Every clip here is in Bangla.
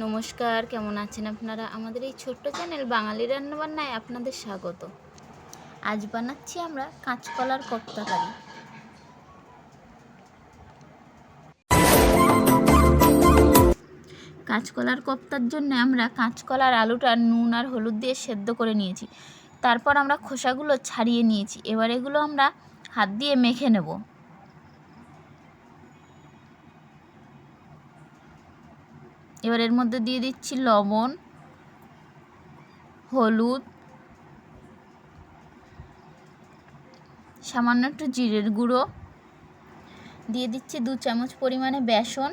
নমস্কার, কেমন আছেন আপনারা? আমাদের এই ছোট্ট চ্যানেল বাঙালি রান্নাবান্নায় আপনাদের স্বাগত। আজ বানাচ্ছি আমরা কাঁচকলার কোপ্তাকারি। কাঁচকলার কোপ্তার জন্য আমরা কাঁচকলার আলুটা নুন আর হলুদ দিয়ে সেদ্ধ করে নিয়েছি। তারপর আমরা খোসাগুলো ছাড়িয়ে নিয়েছি। এবার এগুলো আমরা হাত দিয়ে মেখে নেব। এবার এর মধ্যে দিয়ে দিচ্ছি লবণ, হলুদ, সামান্য একটু জিরের গুঁড়ো, দিয়ে দিচ্ছি 2 চামচ পরিমাণে বেসন,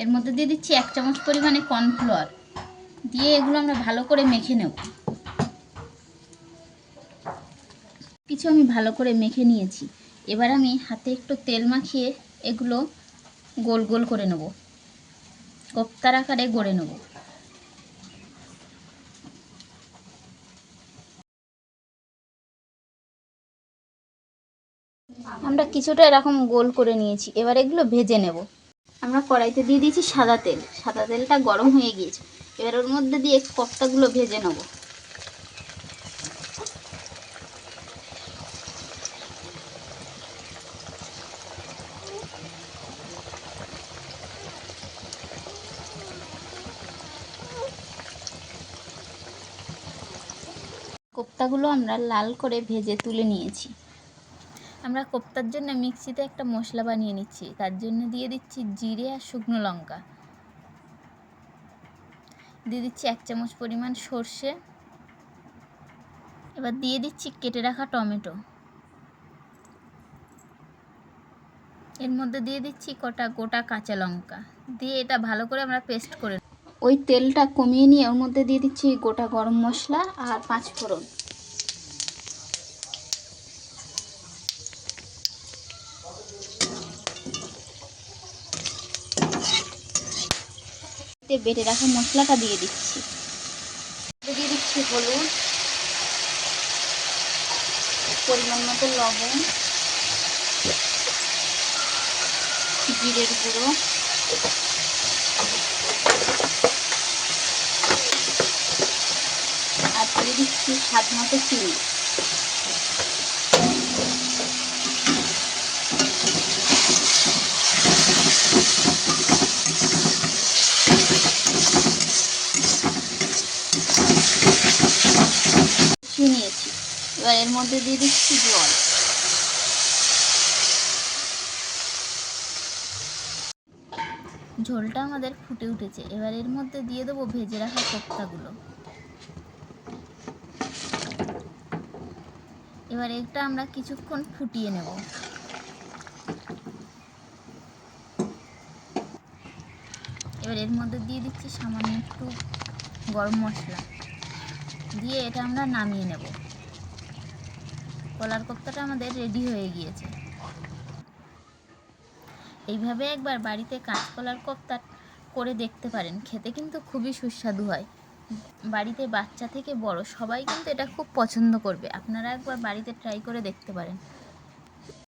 এর মধ্যে দিয়ে দিচ্ছি 1 চামচ পরিমাণে কর্নফ্লাওয়ার, দিয়ে এগুলো আমরা ভালো করে মেখে নেব। কিছু আমি ভালো করে মেখে নিয়েছি। এবার আমি হাতে একটু তেল মাখিয়ে এগুলো গোল গোল করে নেব, কোপ্তার আকারে গড়ে নেব। আমরা কিছুটা এরকম গোল করে নিয়েছি। এবার এগুলো ভেজে নেব। আমরা কড়াইতে দিয়ে দিয়েছি সাদা তেল। সাদা তেলটা গরম হয়ে গিয়েছে। এবার ওর মধ্যে দিয়ে কোপ্তাগুলো ভেজে নেব। কোপ্তাগুলো আমরা লাল করে ভেজে তুলে নিয়েছি। আমরা কোপ্তার জন্য মিক্সিতে একটা মশলা বানিয়ে নিচ্ছি। তার জন্য দিয়ে দিচ্ছি জিরে আর শুকনো লঙ্কা, দিয়ে দিচ্ছি 1 চামচ পরিমাণ সর্ষে। এবার দিয়ে দিচ্ছি কেটে রাখা টমেটো। এর মধ্যে দিয়ে দিচ্ছি কটা গোটা কাঁচা লঙ্কা, দিয়ে এটা ভালো করে আমরা পেস্ট করে ওই তেলটা কমিয়ে নিয়ে ওর মধ্যে দিয়ে দিচ্ছি গোটা গরম মশলা আর 5 ফোড়ন। বেটে রাখা মশলাটা দিয়ে দিচ্ছি। দিয়ে দিচ্ছি হলুদ, পরিমাণ মতো লবণ, জিরের গুঁড়ো, আর দিয়ে দিচ্ছি স্বাদ মতো চিনি। নিয়েছি। এবার এর মধ্যে দিয়ে দিচ্ছি জল। ঝোলটা আমাদের ফুটে উঠেছে। এবার এর মধ্যে দিয়ে দেবো ভেজে রাখা কোপ্তাগুলো। এবার এটা আমরা কিছুক্ষণ ফুটিয়ে নেব। এবার এর মধ্যে দিয়ে দিচ্ছি সামান্য একটু গরম মশলা, দিয়ে এটা আমরা নামিয়ে নেব। কলার কোপ্তাটা আমাদের রেডি হয়ে গিয়েছে। এইভাবে একবার বাড়িতে কাঁচকলার কোপ্তা করে দেখতে পারেন, খেতে কিন্তু খুবই সুস্বাদু হয়। বাড়িতে বাচ্চা থেকে বড় সবাই কিন্তু এটা খুব পছন্দ করবে। আপনারা একবার বাড়িতে ট্রাই করে দেখতে পারেন।